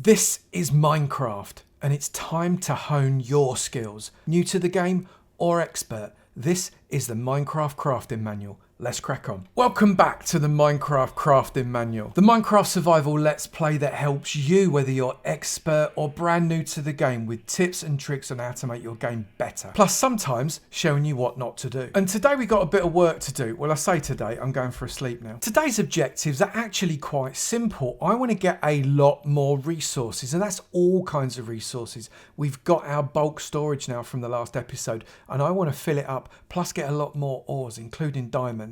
This is Minecraft, and it's time to hone your skills. New to the game or expert, this is the Minecraft crafting manual. Let's crack on. Welcome back to the Minecraft crafting manual. The Minecraft survival let's play that helps you, whether you're expert or brand new to the game, with tips and tricks on how to make your game better. Plus sometimes showing you what not to do. And today we got a bit of work to do. Well, I say today, I'm going for a sleep now. Today's objectives are actually quite simple. I want to get a lot more resources, and that's all kinds of resources. We've got our bulk storage now from the last episode, and I want to fill it up, plus get a lot more ores, including diamonds.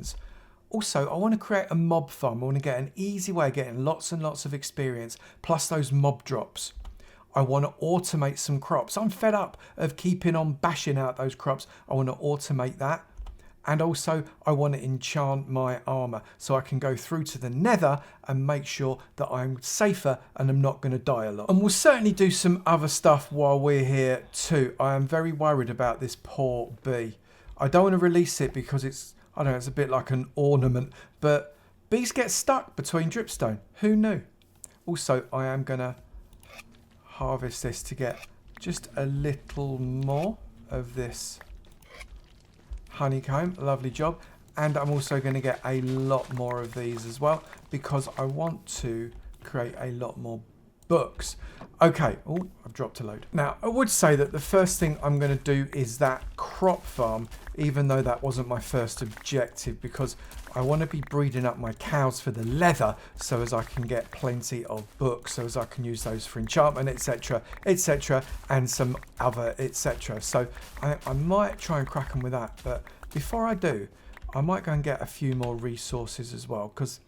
Also, I want to create a mob farm. I want to get an easy way of getting lots and lots of experience, plus those mob drops. I want to automate some crops. I'm fed up of keeping on bashing out those crops. I want to automate that. And also, I want to enchant my armor so I can go through to the nether and make sure that I'm safer and I'm not going to die a lot. And we'll certainly do some other stuff while we're here too. I am very worried about this poor bee. I don't want to release it because it's a bit like an ornament, but bees get stuck between dripstone. Who knew? Also, I am going to harvest this to get just a little more of this honeycomb. Lovely job. And I'm also going to get a lot more of these as well because I want to create a lot more books. Okay, oh, I've dropped a load. Now, I would say that the first thing I'm going to do is that crop farm, even though that wasn't my first objective, because I want to be breeding up my cows for the leather so as I can get plenty of books, so as I can use those for enchantment, etc, etc, and some other etc. So I might try and crack on with that, but before I do, I might go and get a few more resources as well, because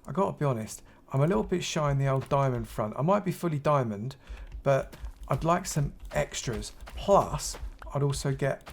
I got to be honest, I'm a little bit shy in the old diamond front. I might be fully diamond, but I'd like some extras. Plus, I'd also get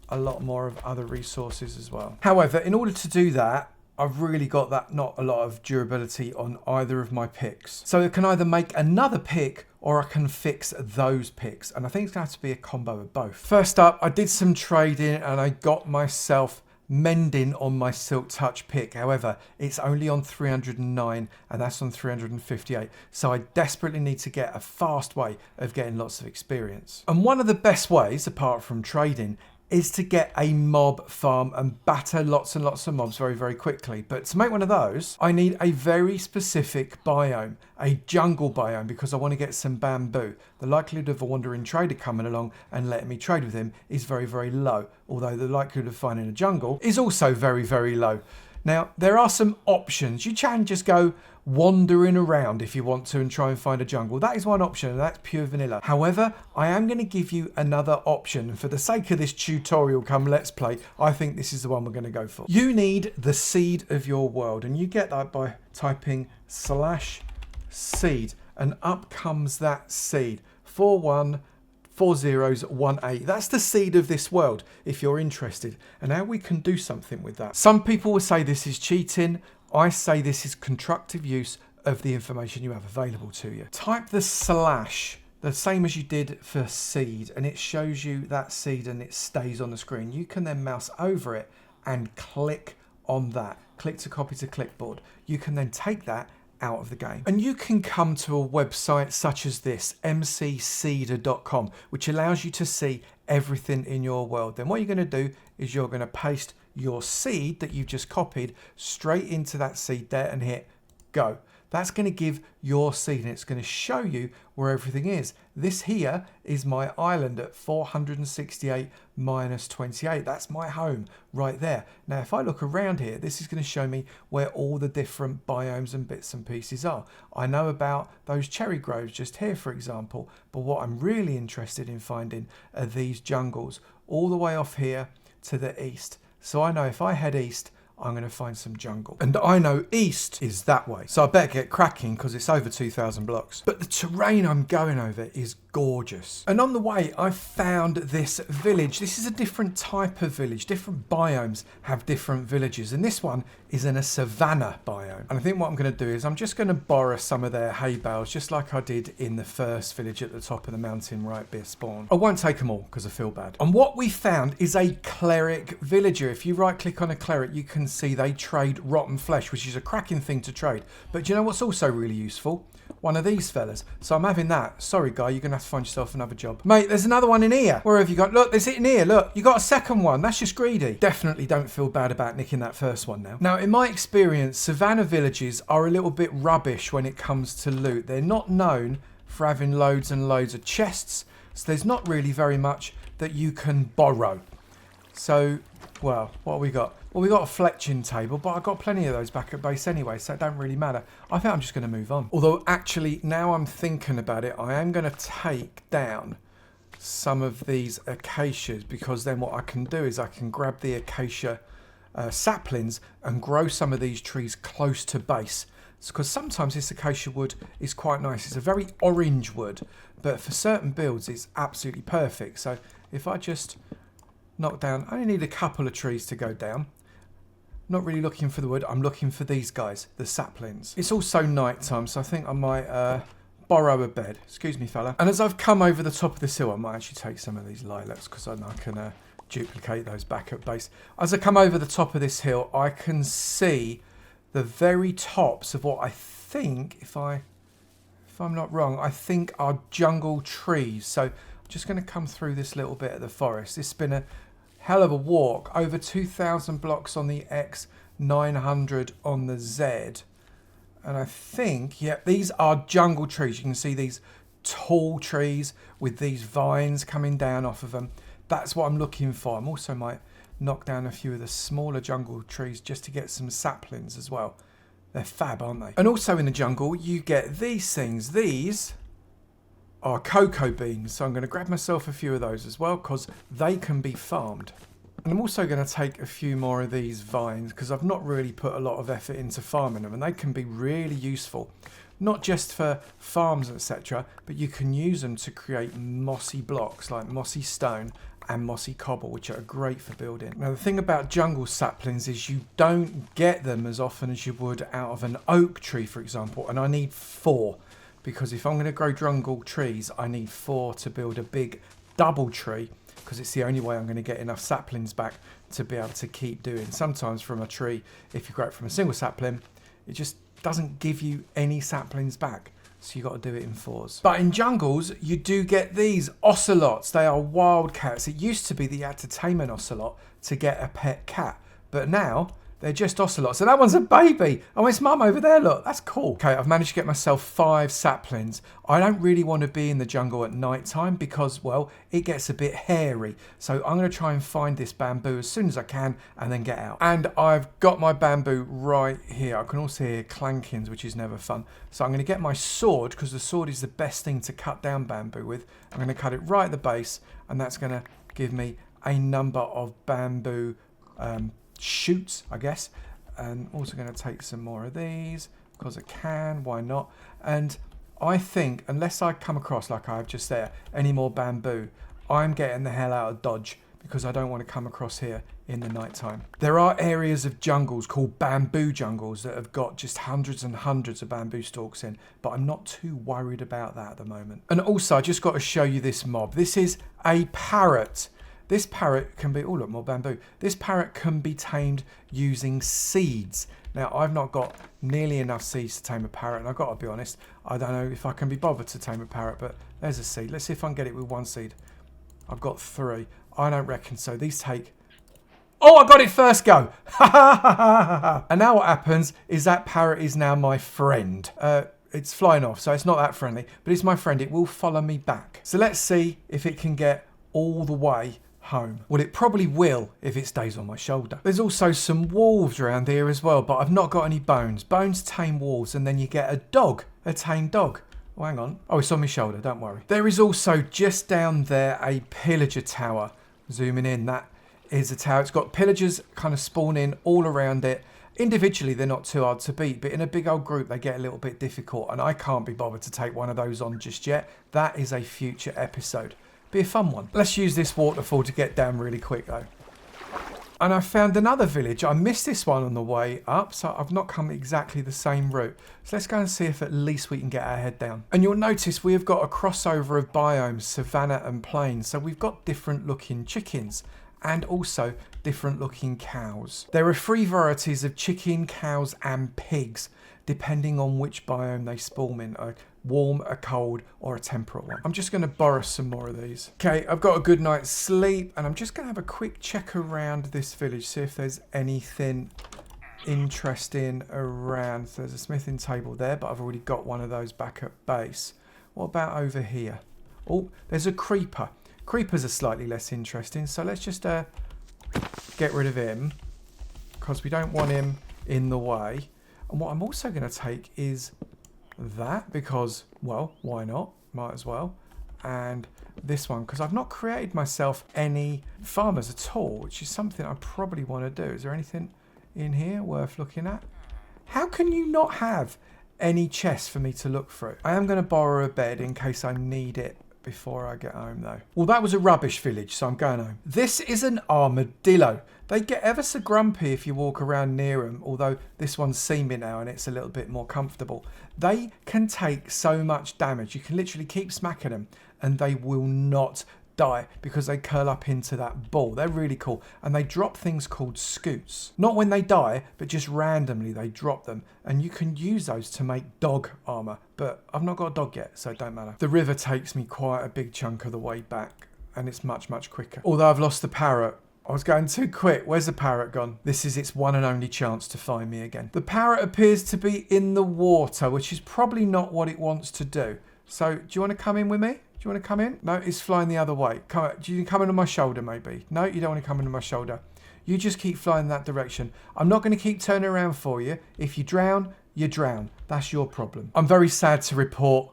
a lot more of other resources as well. However, in order to do that, I've really got that not a lot of durability on either of my picks. So I can either make another pick or I can fix those picks. And I think it's going to have to be a combo of both. First up, I did some trading and I got myself mending on my silk touch pick. However, it's only on 309 and that's on 358, so I desperately need to get a fast way of getting lots of experience. And one of the best ways, apart from trading, is to get a mob farm and batter lots and lots of mobs very, very quickly. But to make one of those, I need a very specific biome, a jungle biome, because I want to get some bamboo. The likelihood of a wandering trader coming along and letting me trade with him is very, very low, although the likelihood of finding a jungle is also very, very low. Now, there are some options. You can just go wandering around if you want to and try and find a jungle. That is one option, and that's pure vanilla. However, I am going to give you another option. For the sake of this tutorial come let's play, I think this is the one we're going to go for. You need the seed of your world, and you get that by typing /seed, and up comes that seed. 414018. That's the seed of this world, if you're interested, and how we can do something with that. Some people will say this is cheating. I say this is constructive use of the information you have available to you. Type the / the same as you did for seed, and it shows you that seed and it stays on the screen. You can then mouse over it and click on that. Click to copy to clipboard. You can then take that out of the game. And you can come to a website such as this, mcseeder.com, which allows you to see everything in your world. Then what you're going to do is you're going to paste your seed that you've just copied straight into that seed there and hit go. That's going to give your seed and it's going to show you where everything is. This here is my island at 468 minus 28. That's my home right there. Now, if I look around here, this is going to show me where all the different biomes and bits and pieces are. I know about those cherry groves just here, for example, but what I'm really interested in finding are these jungles all the way off here to the east. So I know if I head east, I'm going to find some jungle. And I know east is that way. So I better get cracking because it's over 2,000 blocks. But the terrain I'm going over is gorgeous. And on the way, I found this village. This is a different type of village. Different biomes have different villages. And this one is in a savanna biome. And I think what I'm going to do is I'm just going to borrow some of their hay bales, just like I did in the first village at the top of the mountain right by spawn. I won't take them all because I feel bad. And what we found is a cleric villager. If you right click on a cleric, you can see they trade rotten flesh, which is a cracking thing to trade. But do you know what's also really useful? one of these fellas. So I'm having that. Sorry, guy, you're going to have to find yourself another job. Mate, there's another one in here. Where have you got? Look, there's it in here. Look, you got a second one. That's just greedy. Definitely don't feel bad about nicking that first one now. Now, in my experience, savannah villages are a little bit rubbish when it comes to loot. They're not known for having loads and loads of chests. So there's not really very much that you can borrow. So, well, what have we got? Well, we got a fletching table, but I've got plenty of those back at base anyway, so it don't really matter. I think I'm just going to move on. Although, actually, now I'm thinking about it, I am going to take down some of these acacias, because then what I can do is I can grab the acacia saplings and grow some of these trees close to base. Because sometimes this acacia wood is quite nice. It's a very orange wood, but for certain builds, it's absolutely perfect. So if I just knock down, I only need a couple of trees to go down. Not really looking for the wood, I'm looking for these guys, the saplings. It's also night time, so I think I might borrow a bed. Excuse me, fella. And as I've come over the top of this hill, I might actually take some of these lilacs, because I know I can duplicate those back at base. As I come over the top of this hill, I can see the very tops of what I think, if I'm not wrong, I think are jungle trees. So I'm just going to come through this little bit of the forest. It's been a hell of a walk. Over 2,000 blocks on the X, 900 on the Z. And I think, yeah, these are jungle trees. You can see these tall trees with these vines coming down off of them. That's what I'm looking for. I also might knock down a few of the smaller jungle trees just to get some saplings as well. They're fab, aren't they? And also in the jungle, you get these things. These are cocoa beans. So I'm going to grab myself a few of those as well, because they can be farmed. And I'm also going to take a few more of these vines, because I've not really put a lot of effort into farming them, and they can be really useful. Not just for farms, etc., but you can use them to create mossy blocks like mossy stone and mossy cobble, which are great for building. Now, the thing about jungle saplings is you don't get them as often as you would out of an oak tree, for example, and I need 4, because if I'm going to grow jungle trees, I need 4 to build a big double tree, because it's the only way I'm going to get enough saplings back to be able to keep doing. Sometimes from a tree, if you grow it from a single sapling, it just doesn't give you any saplings back. So you got to do it in 4s. But in jungles, you do get these ocelots. They are wild cats. It used to be that you had to tame an ocelot to get a pet cat. But now, they're just ocelots. So that one's a baby. Oh, it's mum over there, look. That's cool. Okay, I've managed to get myself 5 saplings. I don't really want to be in the jungle at night time because, well, it gets a bit hairy. So I'm going to try and find this bamboo as soon as I can and then get out. And I've got my bamboo right here. I can also hear clankings, which is never fun. So I'm going to get my sword, because the sword is the best thing to cut down bamboo with. I'm going to cut it right at the base, and that's going to give me a number of bamboo shoots, I guess. And also going to take some more of these because I can, why not? And I think, unless I come across, like I have just there, any more bamboo, I'm getting the hell out of Dodge, because I don't want to come across here in the night time. There are areas of jungles called bamboo jungles that have got just hundreds and hundreds of bamboo stalks in, but I'm not too worried about that at the moment. And also, I just got to show you this mob. This is a parrot. This parrot can be, oh look, more bamboo. This parrot can be tamed using seeds. Now, I've not got nearly enough seeds to tame a parrot, and I've got to be honest, I don't know if I can be bothered to tame a parrot, but there's a seed. Let's see if I can get it with 1 seed. I've got 3. I don't reckon so. These take... Oh, I got it first go! And now what happens is that parrot is now my friend. It's flying off, so it's not that friendly, but it's my friend. It will follow me back. So let's see if it can get all the way home. Well, it probably will if it stays on my shoulder. There's also some wolves around here as well, but I've not got any bones. Bones tame wolves, and then you get a dog, a tame dog. Oh, hang on. Oh, it's on my shoulder, don't worry. There is also just down there a pillager tower. Zooming in, that is a tower. It's got pillagers kind of spawning all around it. Individually, they're not too hard to beat, but in a big old group, they get a little bit difficult, and I can't be bothered to take one of those on just yet. That is a future episode. Be a fun one. Let's use this waterfall to get down really quick though. And I found another village. I missed this one on the way up, so I've not come exactly the same route. So let's go and see if at least we can get our head down. And you'll notice we have got a crossover of biomes, savanna and plains. So we've got different looking chickens and also different looking cows. There are 3 varieties of chicken, cows and pigs. depending on which biome they spawn in, a warm, a cold, or a temperate one. I'm just going to borrow some more of these. Okay, I've got a good night's sleep, and I'm just going to have a quick check around this village, see if there's anything interesting around. So there's a smithing table there, but I've already got one of those back at base. What about over here? Oh, there's a creeper. Creepers are slightly less interesting, so let's just get rid of him, because we don't want him in the way. And what I'm also going to take is that, because, well, why not? Might as well. And this one, because I've not created myself any farmers at all, which is something I probably want to do. Is there anything in here worth looking at? How can you not have any chests for me to look through? I am going to borrow a bed in case I need it before I get home, though. Well, that was a rubbish village, so I'm going home. This is an armadillo. They get ever so grumpy if you walk around near them, although this one's seen me now and it's a little bit more comfortable. They can take so much damage. You can literally keep smacking them and they will not die because they curl up into that ball. They're really cool, and they drop things called scoots. Not when they die, but just randomly they drop them, and you can use those to make dog armor, but I've not got a dog yet, so it don't matter. The river takes me quite a big chunk of the way back, and it's much quicker. Although I've lost the parrot. I was going too quick. Where's the parrot gone? This is its one and only chance to find me again. The parrot appears to be in the water, which is probably not what it wants to do. So do you want to come in with me? Do you want to come in? No, it's flying the other way. Do you come in on my shoulder, maybe? No, you don't want to come in on my shoulder. You just keep flying that direction. I'm not going to keep turning around for you. If you drown, you drown. That's your problem. I'm very sad to report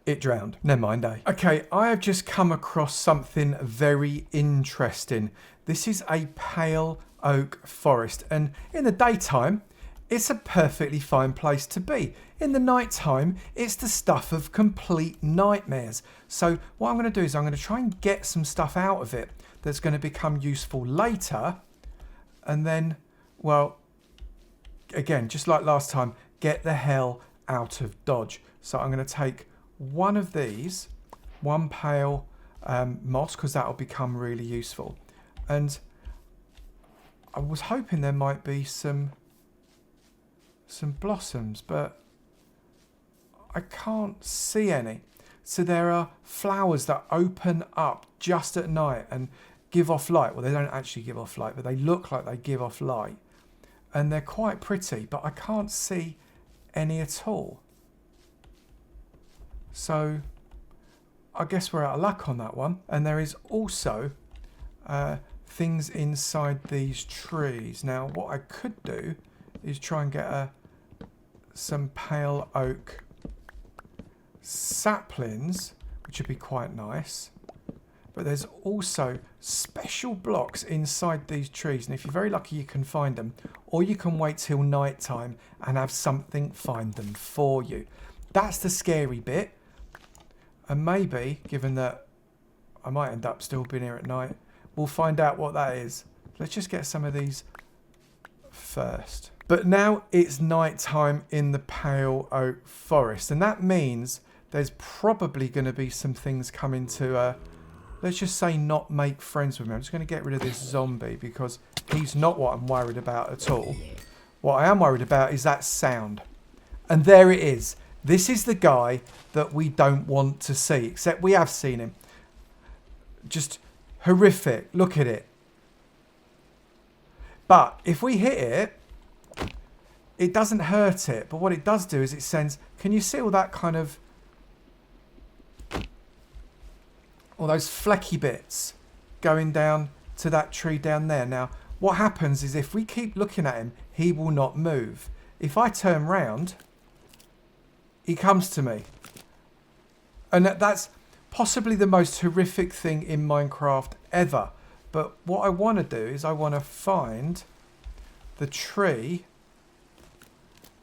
it drowned. Never mind, eh? Okay, I have just come across something very interesting. This is a pale oak forest, and in the daytime, it's a perfectly fine place to be. In the night time, it's the stuff of complete nightmares. So what I'm going to do is I'm going to try and get some stuff out of it that's going to become useful later. And then, well, again, just like last time, get the hell out of Dodge. So I'm going to take one of these, one pale moss, because that will become really useful. And I was hoping there might be some blossoms, but I can't see any. So there are flowers that open up just at night and give off light. Well, they don't actually give off light, but they look like they give off light. And they're quite pretty, but I can't see any at all. So I guess we're out of luck on that one. And there is also things inside these trees. Now, what I could do is try and get some pale oak saplings, which would be quite nice. But there's also special blocks inside these trees, and if you're very lucky you can find them, or you can wait till night time and have something find them for you. That's the scary bit. And maybe, given that I might end up still being here at night, we'll find out what that is. Let's just get some of these first. But now it's night time in the pale oak forest, and that means there's probably going to be some things coming to, let's just say, not make friends with me. I'm just going to get rid of this zombie because he's not what I'm worried about at all. What I am worried about is that sound. And there it is. This is the guy that we don't want to see, except we have seen him. Just horrific. Look at it. But if we hit it, it doesn't hurt it. But what it does do is it sends... Can you see all that kind of... all those flecky bits going down to that tree down there? Now, what happens is if we keep looking at him, he will not move. If I turn round, he comes to me. And that's possibly the most horrific thing in Minecraft ever. But what I want to do is I want to find the tree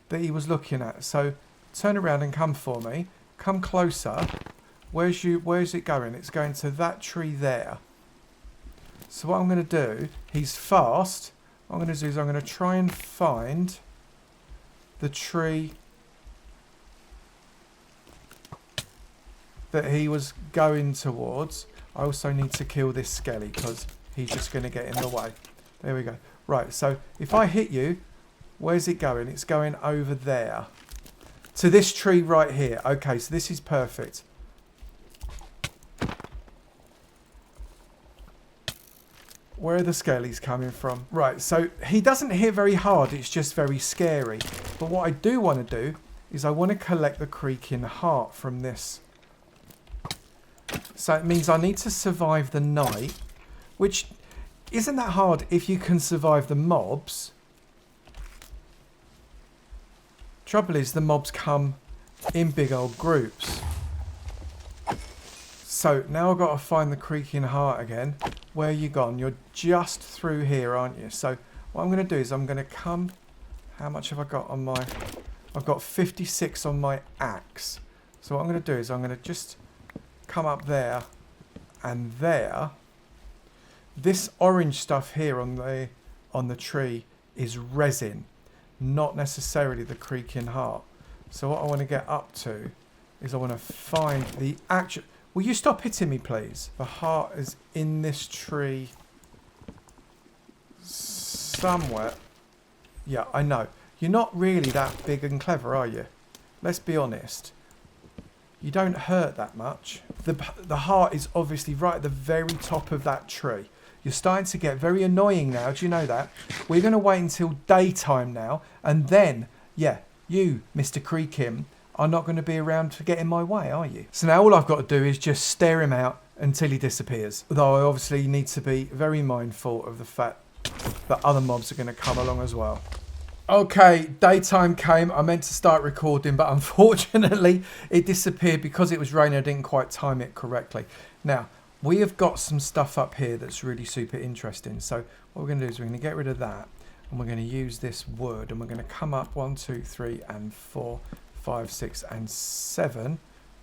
that he was looking at. So turn around and come for me. Come closer. Where's it going? It's going to that tree there. So what I'm going to do, he's fast. What I'm going to do is I'm going to try and find the tree that he was going towards. I also need to kill this skelly because he's just going to get in the way. There we go. Right, so if I hit you, Where's it going? It's going over there. To this tree right here. Okay, so this is perfect. Where are the scalies coming from? Right, so he doesn't hit very hard. It's just very scary. But what I do want to do is I want to collect the creaking heart from this. So it means I need to survive the night, which isn't that hard if you can survive the mobs. Trouble is the mobs come in big old groups. So now I've got to find the creaking heart again. Where are you gone? You're just through here, aren't you? So what I'm going to do is I'm going to come... How much have I got on my... I've got 56 on my axe. So what I'm going to do is I'm going to just come up there and there. This orange stuff here on the tree is resin, not necessarily the creaking heart. So what I want to get up to is I want to find the actual... Will you stop hitting me, please? The heart is in this tree somewhere. Yeah, I know. You're not really that big and clever, are you? Let's be honest. You don't hurt that much. The heart is obviously right at the very top of that tree. You're starting to get very annoying now. Do you know that? We're going to wait until daytime now. And then, yeah, you, Mr. Creaking, are not going to be around to get in my way, are you? So now all I've got to do is just stare him out until he disappears. Although I obviously need to be very mindful of the fact that other mobs are going to come along as well. Okay, daytime came. I meant to start recording, but unfortunately it disappeared because it was raining. I didn't quite time it correctly. Now, we have got some stuff up here that's really super interesting. So what we're going to do is we're going to get rid of that. And we're going to use this wood. And we're going to come up 1, 2, 3, and 4, 5, 6, and 7.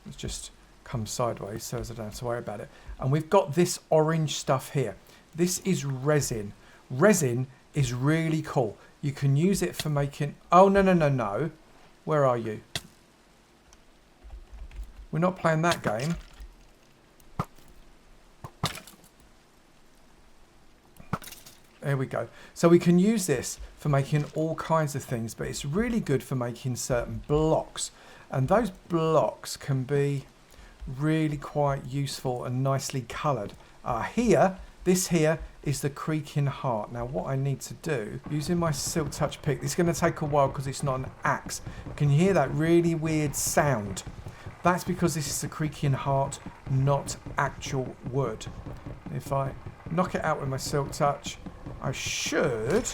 Let's just come sideways so as I don't have to worry about it. And we've got this orange stuff here. This is resin. Resin is really cool. You can use it for making... Oh, no, no, no, no. Where are you? We're not playing that game. There we go. So we can use this for making all kinds of things, but it's really good for making certain blocks. And those blocks can be really quite useful and nicely coloured. This here is the creaking heart. Now what I need to do, using my silk touch pick, this is going to take a while because it's not an axe. Can you hear that really weird sound? That's because this is the creaking heart, not actual wood. If I knock it out with my silk touch, I should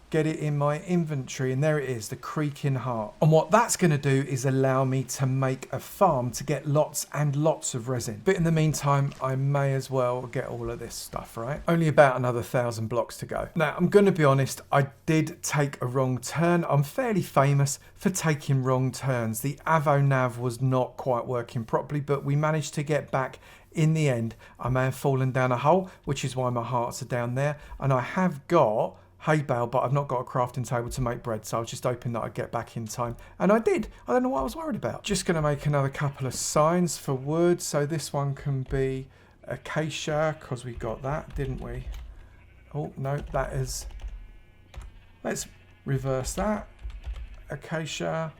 get it in my inventory, and there it is, the creaking heart. And what that's going to do is allow me to make a farm to get lots and lots of resin. But in the meantime, I may as well get all of this stuff, right? Only about another 1,000 blocks to go. Now, I'm going to be honest, I did take a wrong turn. I'm fairly famous for taking wrong turns. The Avomance was not quite working properly, but we managed to get back in the end. I may have fallen down a hole, which is why my hearts are down there. And I have got hay bale, but I've not got a crafting table to make bread, so I was just hoping that I'd get back in time, and I did. I don't know what I was worried about. Just going to make another couple of signs for wood. So this one can be acacia, because we got that, didn't we? Oh no, that is... Let's reverse that. Acacia,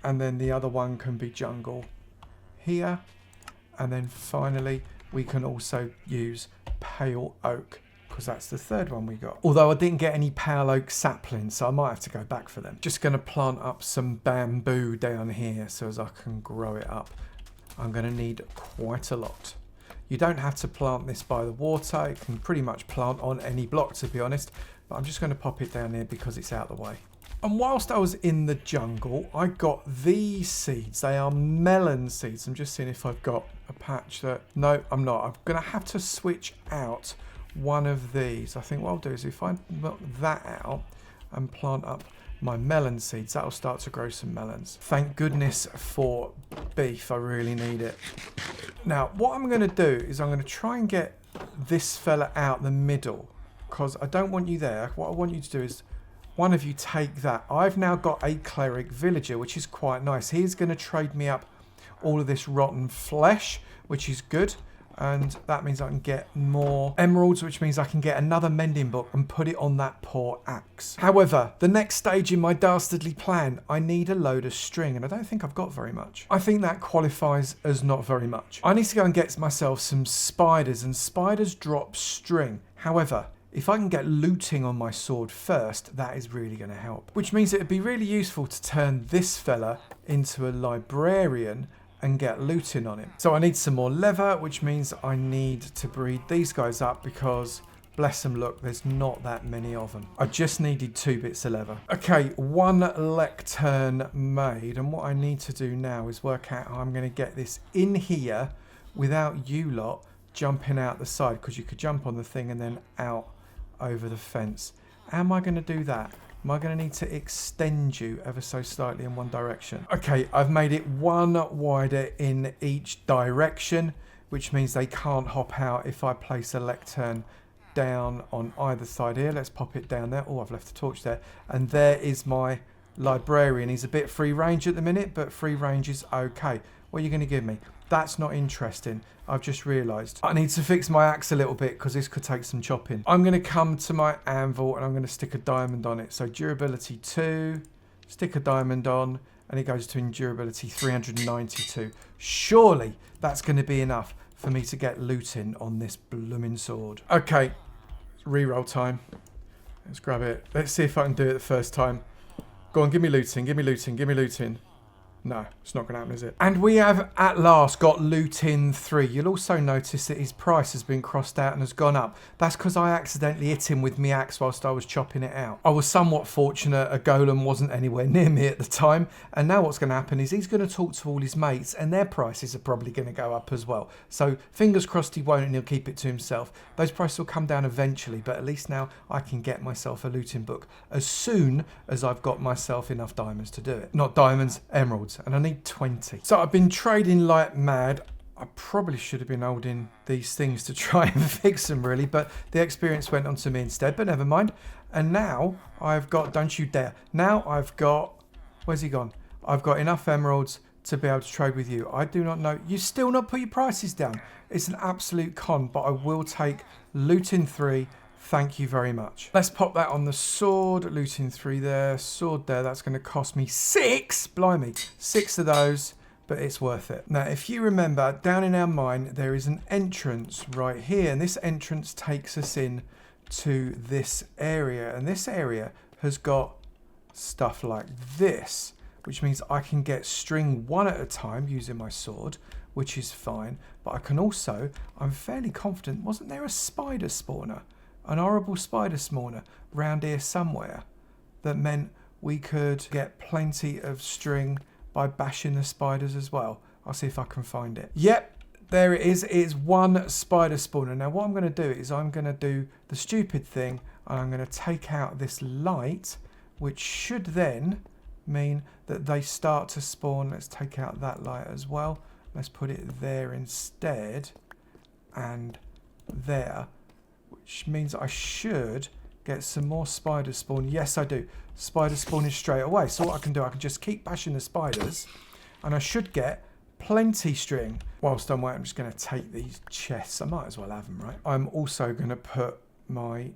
and then the other one can be jungle here, and then finally we can also use pale oak, because that's the third one we got. Although I didn't get any pale oak saplings, so I might have to go back for them. Just going to plant up some bamboo down here so as I can grow it up. I'm going to need quite a lot. You don't have to plant this by the water. You can pretty much plant on any block, to be honest. But I'm just going to pop it down here because it's out of the way. And whilst I was in the jungle, I got these seeds. They are melon seeds. I'm just seeing if I've got a patch that... No, I'm not. I'm going to have to switch out one of these. I think what I'll do is if I knock that out and plant up my melon seeds, that'll start to grow some melons. Thank goodness for beef. I really need it. Now what I'm going to do is I'm going to try and get this fella out the middle, because I don't want you there. What I want you to do is one of you take that. I've now got a cleric villager, which is quite nice. He's going to trade me up all of this rotten flesh, which is good. And that means I can get more emeralds, which means I can get another mending book and put it on that poor axe. However, the next stage in my dastardly plan, I need a load of string, and I don't think I've got very much. I think that qualifies as not very much. I need to go and get myself some spiders, and spiders drop string. However, if I can get looting on my sword first, that is really going to help. Which means it would be really useful to turn this fella into a librarian and get looting on him. So I need some more leather, which means I need to breed these guys up because, bless them, look, there's not that many of them. I just needed 2 bits of leather. Okay, 1 lectern made, and what I need to do now is work out how I'm going to get this in here without you lot jumping out the side, because you could jump on the thing and then out over the fence. How am I going to do that? Am I going to need to extend you ever so slightly in one direction? Okay, I've made it 1 wider in each direction, which means they can't hop out if I place a lectern down on either side here. Let's pop it down there. Oh, I've left the torch there. And there is my librarian. He's a bit free range at the minute, but free range is okay. What are you going to give me? That's not interesting. I've just realised. I need to fix my axe a little bit because this could take some chopping. I'm going to come to my anvil and I'm going to stick a diamond on it. So durability 2, stick a diamond on, and it goes to endurability 392. Surely that's going to be enough for me to get looting on this blooming sword. Okay, reroll time. Let's grab it. Let's see if I can do it the first time. Go on, give me looting, give me looting, give me looting. No, it's not going to happen, is it? And we have at last got Looting 3. You'll also notice that his price has been crossed out and has gone up. That's because I accidentally hit him with my axe whilst I was chopping it out. I was somewhat fortunate a golem wasn't anywhere near me at the time. And now what's going to happen is he's going to talk to all his mates and their prices are probably going to go up as well. So fingers crossed he won't and he'll keep it to himself. Those prices will come down eventually, but at least now I can get myself a looting book as soon as I've got myself enough diamonds to do it. Not diamonds, emeralds. And I need 20. So I've been trading like mad. I probably should have been holding these things to try and fix them really, but the experience went on to me instead, but never mind. And now I've got, don't you dare. Now I've got, where's he gone? I've got enough emeralds to be able to trade with you. I do not know. You still not put your prices down. It's an absolute con, but I will take Looting 3. Thank you very much. Let's pop that on the sword. Looting 3 there. Sword there. That's going to cost me 6. Blimey. 6 of those. But it's worth it. Now, if you remember, down in our mine, there is an entrance right here. And this entrance takes us in to this area. And this area has got stuff like this, which means I can get string 1 at a time using my sword, which is fine. But I can also, I'm fairly confident, wasn't there a spider spawner? An horrible spider spawner round here somewhere that meant we could get plenty of string by bashing the spiders as well. I'll see if I can find it. Yep, there it is. It's 1 spider spawner. Now what I'm going to do is I'm going to do the stupid thing and I'm going to take out this light, which should then mean that they start to spawn. Let's take out that light as well. Let's put it there instead and there. Which means I should get some more spiders spawn. Yes, I do. Spiders spawning straight away. So what I can do, I can just keep bashing the spiders and I should get plenty string. Whilst I'm waiting, I'm just going to take these chests. I might as well have them, right? I'm also going to put my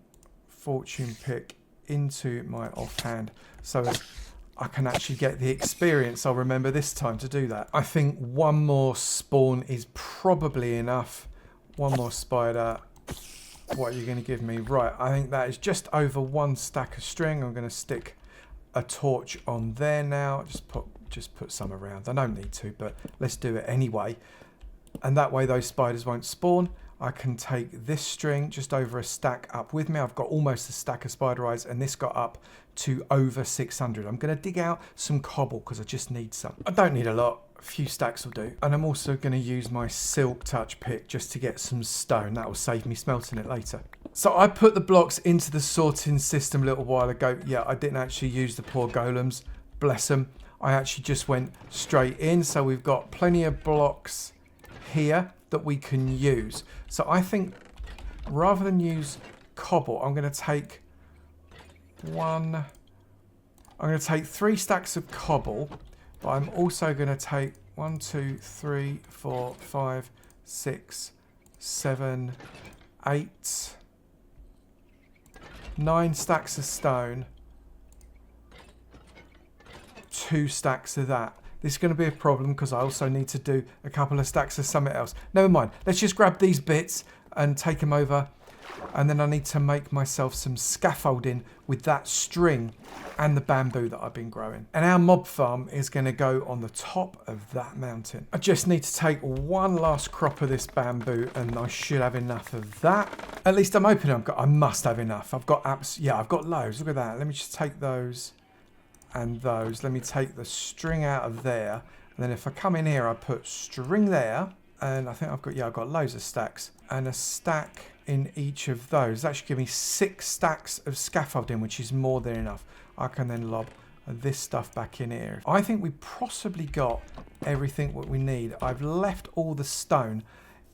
fortune pick into my offhand so that I can actually get the experience. I'll remember this time to do that. I think 1 more spawn is probably enough. 1 more spider. What are you going to give me? Right, I think that is just over 1 stack of string. I'm going to stick a torch on there now. Just put some around. I don't need to, but let's do it anyway. And that way those spiders won't spawn. I can take this string just over a stack up with me. I've got almost a stack of spider eyes and this got up to over 600. I'm going to dig out some cobble because I just need some. I don't need a lot. A few stacks will do. And I'm also going to use my silk touch pick just to get some stone. That will save me smelting it later. So I put the blocks into the sorting system a little while ago. Yeah, I didn't actually use the poor golems. Bless them. I actually just went straight in. So we've got plenty of blocks here that we can use. So I think rather than use cobble, I'm going to take 3 stacks of cobble. But I'm also going to take 1, 2, 3, 4, 5, 6, 7, 8, 9 stacks of stone, 2 stacks of that. This is going to be a problem because I also need to do a couple of stacks of something else. Never mind. Let's just grab these bits and take them over. And then I need to make myself some scaffolding with that string and the bamboo that I've been growing. And our mob farm is going to go on the top of that mountain. I just need to take one last crop of this bamboo and I should have enough of that. At least I'm hoping I must have enough. I've got I've got loads. Look at that. Let me just take those and those. Let me take the string out of there. And then if I come in here, I put string there. And I think I've got loads of stacks. And a stack in each of those. That should give me 6 stacks of scaffolding, which is more than enough. I can then lob this stuff back in here. I think we possibly got everything what we need. I've left all the stone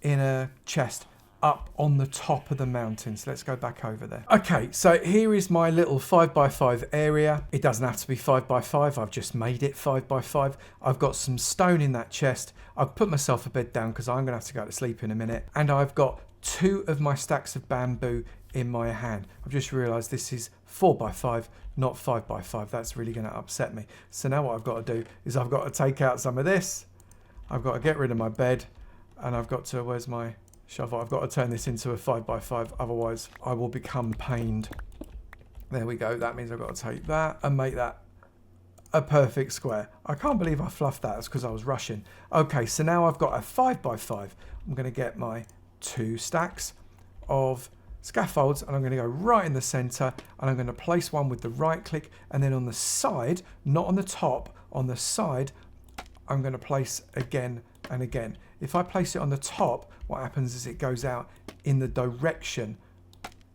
in a chest up on the top of the mountain. So let's go back over there. Okay, so here is my little 5x5 area. It doesn't have to be 5x5. I've just made it 5x5. I've got some stone in that chest. I've put myself a bed down because I'm going to have to go to sleep in a minute. And I've got 2 of my stacks of bamboo in my hand. I've just realised this is 4x5, not 5x5. That's really going to upset me. So now what I've got to do is I've got to take out some of this. I've got to get rid of my bed. And I've got to, where's my shovel? I've got to turn this into a 5x5. Otherwise, I will become pained. There we go. That means I've got to take that and make that a perfect square. I can't believe I fluffed that. It's because I was rushing. Okay, so now I've got a 5x5. I'm going to get my 2 stacks of scaffolds and I'm going to go right in the center and I'm going to place one with the right click, and then on the side, not on the top, on the side, I'm going to place again and again. If I place it on the top, what happens is it goes out in the direction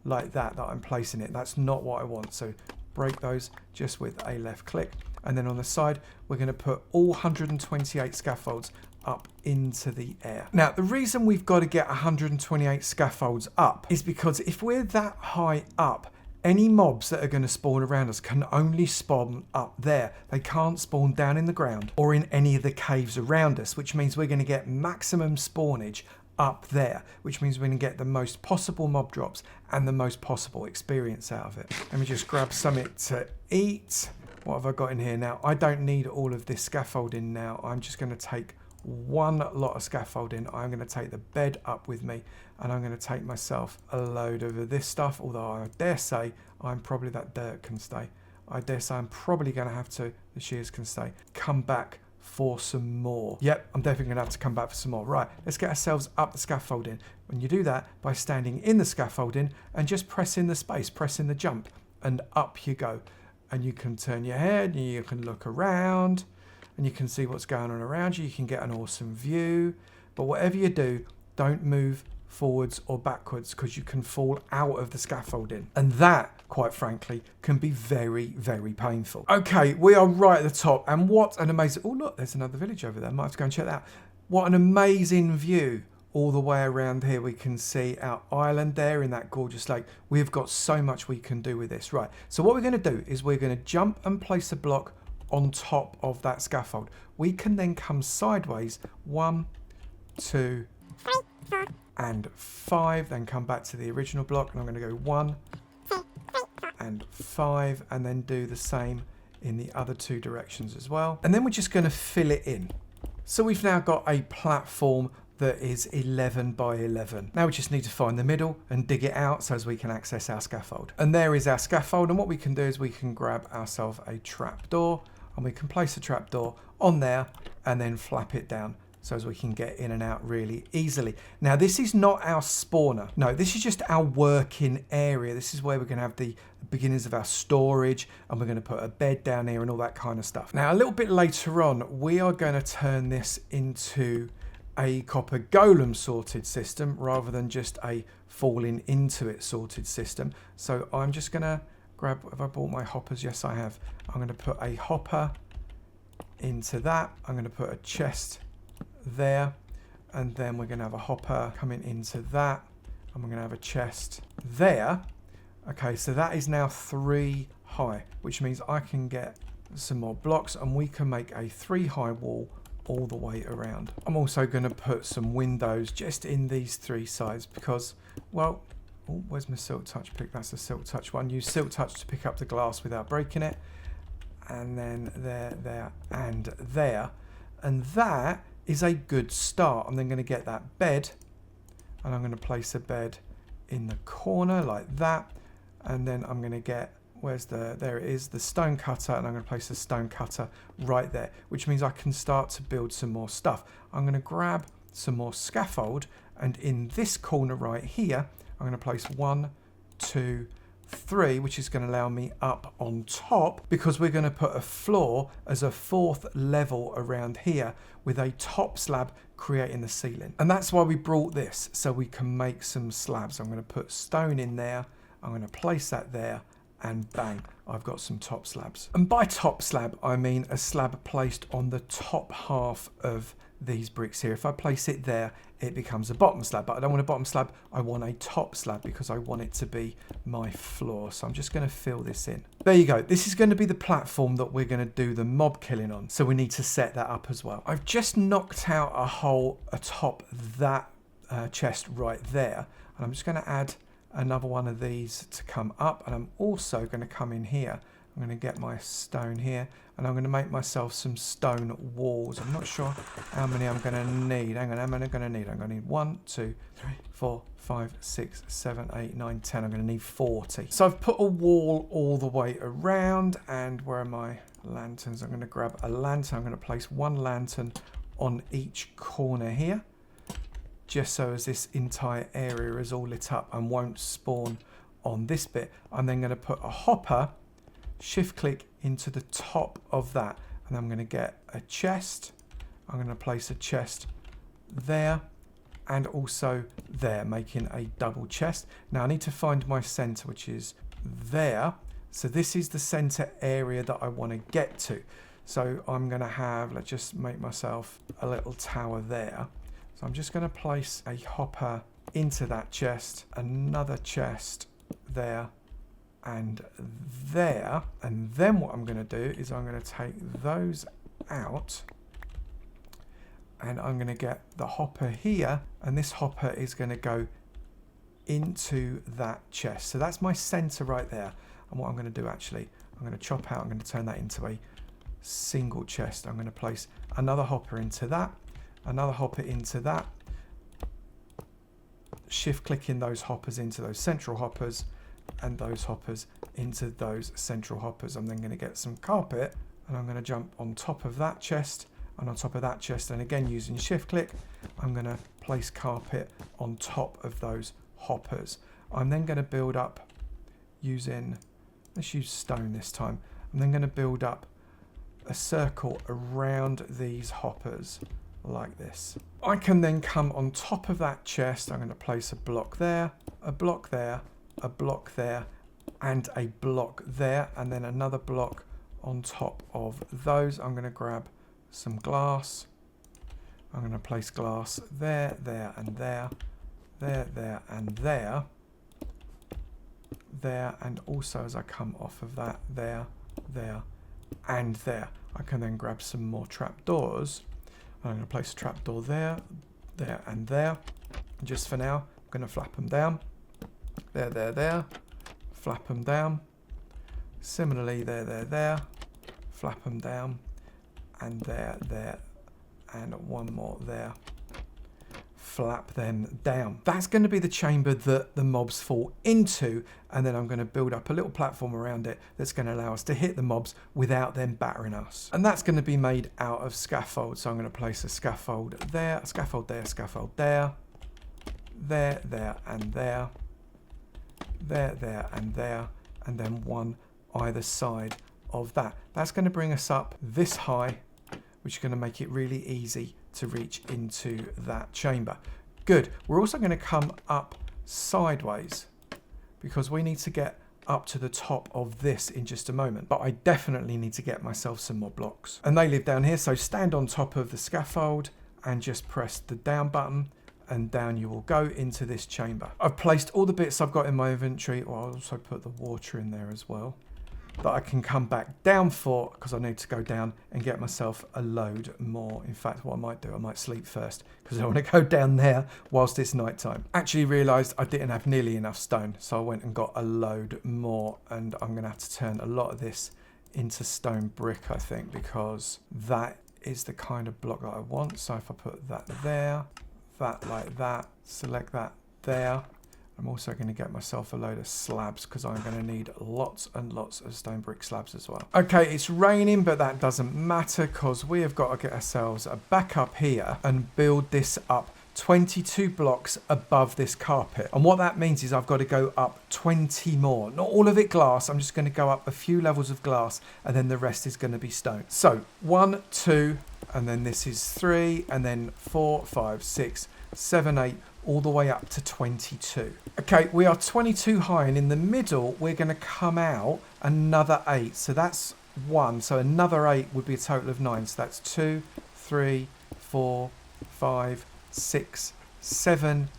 like that I'm placing it. That's not what I want. So break those just with a left click. And then on the side, we're going to put all 128 scaffolds up into the air. Now, the reason we've got to get 128 scaffolds up is because if we're that high up, any mobs that are going to spawn around us can only spawn up there. They can't spawn down in the ground or in any of the caves around us, which means we're going to get maximum spawnage up there, which means we're going to get the most possible mob drops and the most possible experience out of it. Let me just grab something to eat. What have I got in here now? I don't need all of this scaffolding now. I'm just going to take one lot of scaffolding. I'm going to take the bed up with me and I'm going to take myself a load of this stuff, although I dare say that dirt can stay. I dare say I'm probably going to have to, the shears can stay, come back for some more. Yep, I'm definitely going to have to come back for some more. Right, let's get ourselves up the scaffolding. When you do that, by standing in the scaffolding and just pressing the space, pressing the jump, and up you go. And you can turn your head and you can look around and you can see what's going on around you. You can get an awesome view. But whatever you do, don't move forwards or backwards because you can fall out of the scaffolding. And that, quite frankly, can be very, very painful. Okay, we are right at the top. And what an amazing... Oh, look, there's another village over there. I might have to go and check that out. What an amazing view. All the way around here, we can see our island there in that gorgeous lake. We've got so much we can do with this. Right, so what we're going to do is we're going to jump and place a block on top of that scaffold. We can then come sideways 1, 2, and 5, then come back to the original block. And I'm going to go 1 and 5, and then do the same in the other 2 directions as well. And then we're just going to fill it in. So we've now got a platform that is 11 by 11. Now we just need to find the middle and dig it out so as we can access our scaffold. And there is our scaffold, and what we can do is we can grab ourselves a trapdoor and we can place a trapdoor on there and then flap it down so as we can get in and out really easily. Now this is not our spawner. No, this is just our working area. This is where we're going to have the beginnings of our storage, and we're going to put a bed down here and all that kind of stuff. Now a little bit later on, we are going to turn this into a copper golem sorted system rather than just a falling into it sorted system. So I'm just going to grab, have I bought my hoppers? Yes, I have. I'm going to put a hopper into that. I'm going to put a chest there, and then we're going to have a hopper coming into that, and we're going to have a chest there. Okay, so that is now 3 high, which means I can get some more blocks and we can make a 3 high wall all the way around. I'm also going to put some windows just in these 3 sides because, well, oh, where's my silk touch pick? That's a silk touch one. Use silk touch to pick up the glass without breaking it. And then there, and there. And that is a good start. I'm then going to get that bed, and I'm going to place a bed in the corner like that. And then I'm going to get, there it is, the stone cutter, and I'm going to place a stone cutter right there, which means I can start to build some more stuff. I'm going to grab some more scaffold, and in this corner right here, I'm going to place 1, 2, 3, which is going to allow me up on top, because we're going to put a floor as a 4th level around here with a top slab creating the ceiling. And that's why we brought this, so we can make some slabs. I'm going to put stone in there, I'm going to place that there, and bang, I've got some top slabs. And by top slab, I mean a slab placed on the top half of these bricks here. If I place it there, it becomes a bottom slab, but I don't want a bottom slab, I want a top slab because I want it to be my floor. So I'm just going to fill this in. There you go. This is going to be the platform that we're going to do the mob killing on, so we need to set that up as well. I've just knocked out a hole atop that chest right there, and I'm just going to add another one of these to come up, and I'm also going to come in here. I'm going to get my stone here, and I'm going to make myself some stone walls. I'm not sure how many I'm going to need. Hang on, how many am I going to need? I'm going to need 1, 2, 3, 4, 5, 6, 7, 8, 9, 10. I'm going to need 40. So I've put a wall all the way around, and where are my lanterns? I'm going to grab a lantern. I'm going to place 1 lantern on each corner here, just so as this entire area is all lit up and won't spawn on this bit. I'm then going to put a hopper, shift click into the top of that, and I'm going to get a chest. I'm going to place a chest there and also there, making a double chest. Now I need to find my center, which is there. So this is the center area that I want to get to. So I'm going to have, let's just make myself a little tower there. So I'm just going to place a hopper into that chest, another chest there and there. And then what I'm going to do is I'm going to take those out, and I'm going to get the hopper here, and this hopper is going to go into that chest. So that's my center right there. And what I'm going to do, actually, I'm going to chop out, I'm going to turn that into a single chest. I'm going to place another hopper into that, another hopper into that, shift clicking those hoppers into those central hoppers, and those hoppers into those central hoppers. I'm then going to get some carpet, and I'm going to jump on top of that chest and on top of that chest, and again using shift click, I'm going to place carpet on top of those hoppers. I'm then going to build up using, let's use stone this time, I'm then going to build up a circle around these hoppers like this. I can then come on top of that chest. I'm going to place a block there, a block there, a block there, and a block there, and then another block on top of those. I'm going to grab some glass. I'm going to place glass there, there, and there, there, there, and there, there, and also as I come off of that, there, there, and there. I can then grab some more trapdoors. I'm going to place a trapdoor there, there, and there. Just for now, I'm going to flap them down. There, there, there. Flap them down. Similarly, there, there, there. Flap them down. And there, there, and one more there. Flap them down. That's going to be the chamber that the mobs fall into, and then I'm going to build up a little platform around it that's going to allow us to hit the mobs without them battering us. And that's going to be made out of scaffold. So I'm going to place a scaffold there, a scaffold there, scaffold there, there, there, and there, there, there, and there, and then one either side of that. That's going to bring us up this high, which is going to make it really easy to reach into that chamber. Good. We're also going to come up sideways because we need to get up to the top of this in just a moment. But I definitely need to get myself some more blocks. And they live down here, so stand on top of the scaffold and just press the down button, and down you will go into this chamber. I've placed all the bits I've got in my inventory. Well, I'll also put the water in there as well. that I can come back down for, because I need to go down and get myself a load more. In fact, what I might do, I might sleep first, because I don't want to go down there whilst it's night time. Actually realised I didn't have nearly enough stone, so I went and got a load more, and I'm going to have to turn a lot of this into stone brick, I think, because that is the kind of block that I want. So if I put that there, that like that, select that there, I'm also going to get myself a load of slabs, because I'm going to need lots and lots of stone brick slabs as well. Okay, it's raining, but that doesn't matter, because we have got to get ourselves back up here and build this up 22 blocks above this carpet. And what that means is I've got to go up 20 more. Not all of it glass. I'm just going to go up a few levels of glass, and then the rest is going to be stone. So 1, 2, and then this is 3, and then 4, 5, 6, 7, 8, all the way up to 22. Okay, we are 22 high, and in the middle, we're going to come out another 8. So that's 1. So another 8 would be a total of 9. So that's 2, 3, 4, 5, 6, 7,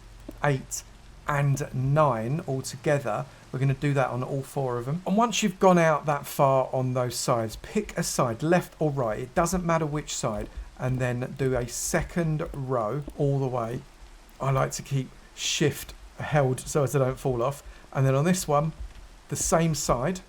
8, and 9 all together. We're going to do that on all 4 of them. And once you've gone out that far on those sides, pick a side, left or right. It doesn't matter which side. And then do a second row all the way. I like to keep shift held so as I don't fall off. And then on this one, the same side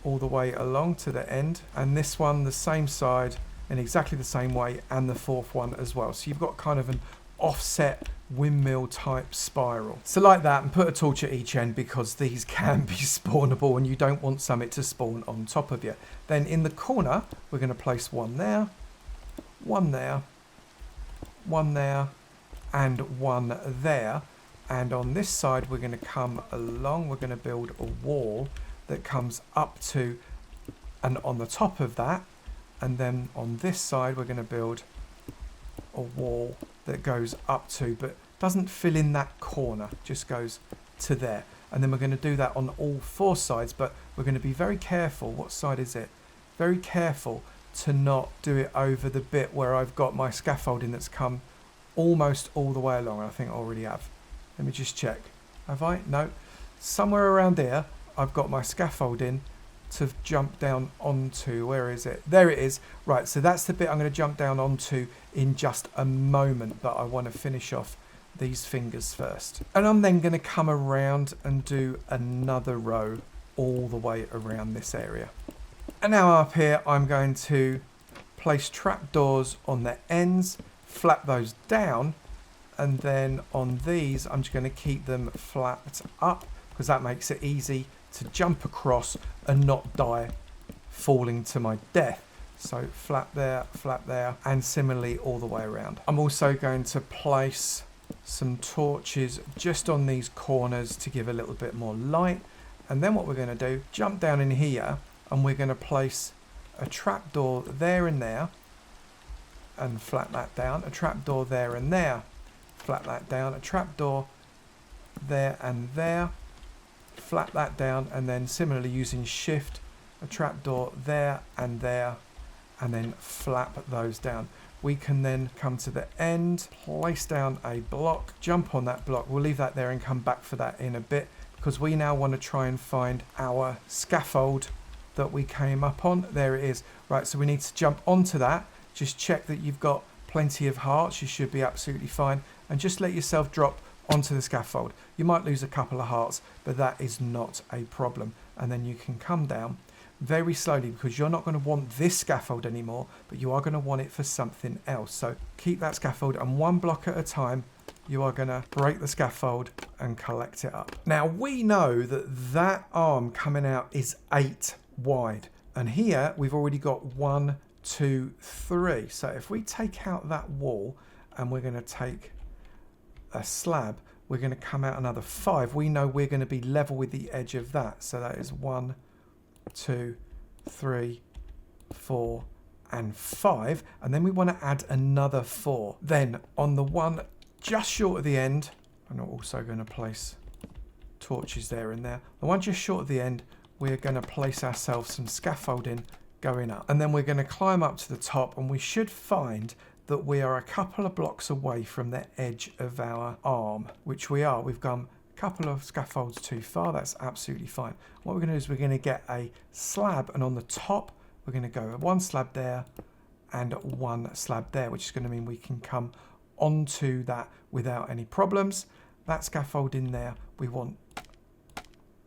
all the way along to the end. And this one, the same side in exactly the same way, and the 4th one as well. So you've got kind of an offset windmill type spiral. So like that, and put a torch at each end, because these can be spawnable and you don't want something to spawn on top of you. Then in the corner, we're going to place 1 there, 1 there, 1 there, and 1 there. And on this side, we're going to come along, we're going to build a wall that comes up to and on the top of that. And then on this side, we're going to build a wall that goes up to, but doesn't fill in that corner, just goes to there. And then we're going to do that on all 4 sides, but we're going to be very careful. What side is it? Very careful to not do it over the bit where I've got my scaffolding that's come almost all the way along. I think I already have. Let me just check. Have I? No. Somewhere around here, I've got my scaffolding to jump down onto. Where is it? There it is. Right, so that's the bit I'm going to jump down onto in just a moment, but I want to finish off these fingers first. And I'm then going to come around and do another row all the way around this area. And now up here, I'm going to place trapdoors on the ends, flap those down, and then on these, I'm just going to keep them flapped up, because that makes it easy to jump across and not die falling to my death. So flap there, and similarly all the way around. I'm also going to place some torches just on these corners to give a little bit more light. And then what we're going to do, jump down in here, and we're going to place a trapdoor there and there, and flap that down, a trapdoor there and there, flap that down, a trapdoor there and there, flap that down, and then similarly using shift, a trapdoor there, and then flap those down. We can then come to the end, place down a block, jump on that block. We'll leave that there and come back for that in a bit, because we now want to try and find our scaffold that we came up on. There it is. Right, so we need to jump onto that. Just check that you've got plenty of hearts. You should be absolutely fine. And just let yourself drop onto the scaffold. You might lose a couple of hearts, but that is not a problem. And then you can come down very slowly, because you're not going to want this scaffold anymore, but you are going to want it for something else. So keep that scaffold, and 1 block at a time, you are going to break the scaffold and collect it up. Now we know that that arm coming out is 8 wide, and here we've already got 1, 2, 3. So if we take out that wall and we're going to take a slab, we're going to come out another 5. We know we're going to be level with the edge of that. So that is 1, 2, 3, 4, and 5. And then we want to add another 4. Then on the one just short of the end, I'm also going to place torches there and there. The one just short of the end, we're going to place ourselves some scaffolding going up. And then we're going to climb up to the top, and we should find that we are a couple of blocks away from the edge of our arm, which we are. We've gone couple of scaffolds too far, that's absolutely fine. What we're going to do is we're going to get a slab, and on the top we're going to go one slab there and one slab there, which is going to mean we can come onto that without any problems. That scaffold in there, we want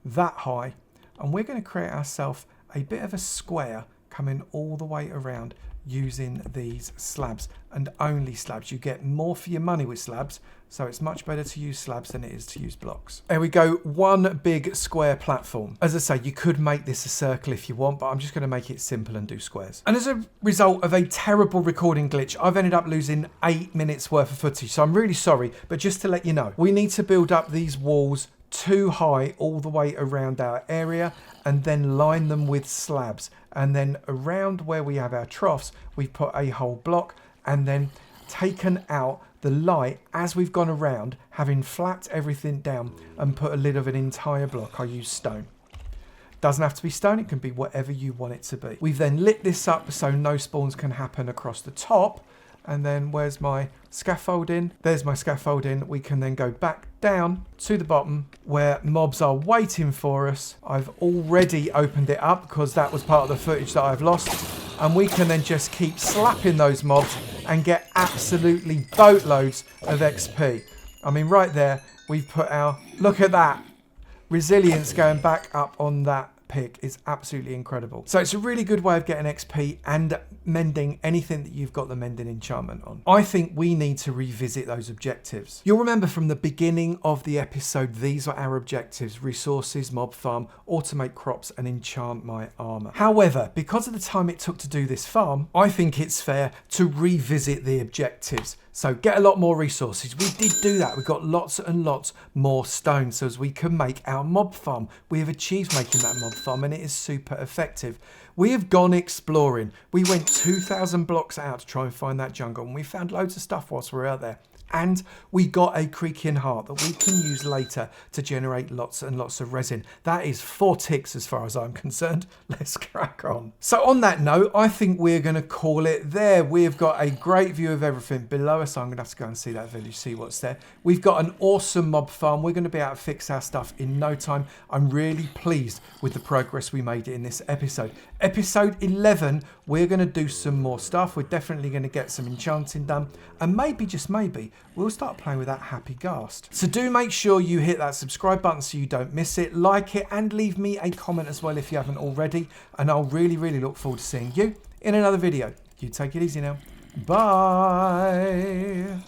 that high, and we're going to create ourselves a bit of a square coming all the way around using these slabs, and only slabs. You get more for your money with slabs, so it's much better to use slabs than it is to use blocks. There we go, one big square platform. As I say, you could make this a circle if you want, but I'm just going to make it simple and do squares. And as a result of a terrible recording glitch, I've ended up losing 8 minutes worth of footage, so I'm really sorry, but just to let you know, we need to build up these walls too high all the way around our area, and then line them with slabs, and then around where we have our troughs we've put a whole block, and then taken out the light as we've gone around, having flapped everything down and put a lid of an entire block. I use stone. Doesn't have to be stone, it can be whatever you want it to be. We've then lit this up so no spawns can happen across the top. And then where's my scaffolding? There's my scaffolding. We can then go back down to the bottom where mobs are waiting for us. I've already opened it up because that was part of the footage that I've lost. And we can then just keep slapping those mobs and get absolutely boatloads of XP. I mean, right there, we've put our, look at that. Resilience going back up on that pick is absolutely incredible. So it's a really good way of getting XP and mending anything that you've got the mending enchantment on. I think we need to revisit those objectives. You'll remember from the beginning of the episode, these are our objectives: resources, mob farm, automate crops, and enchant my armor. However, because of the time it took to do this farm, I think it's fair to revisit the objectives. So get a lot more resources. We did do that. We got lots and lots more stone so as we can make our mob farm. We have achieved making that mob farm and it is super effective. We have gone exploring. We went 2,000 blocks out to try and find that jungle, and we found loads of stuff whilst we were out there. And we got a creaking heart that we can use later to generate lots and lots of resin. That is 4 ticks as far as I'm concerned. Let's crack on. So on that note, I think we're going to call it there. We've got a great view of everything below us. I'm going to have to go and see that village, see what's there. We've got an awesome mob farm. We're going to be able to fix our stuff in no time. I'm really pleased with the progress we made in this episode. Episode 11, we're going to do some more stuff. We're definitely going to get some enchanting done. And maybe, just maybe, we'll start playing with that happy ghast. So do make sure you hit that subscribe button so you don't miss it. Like it and leave me a comment as well if you haven't already. And I'll really, really look forward to seeing you in another video. You take it easy now. Bye.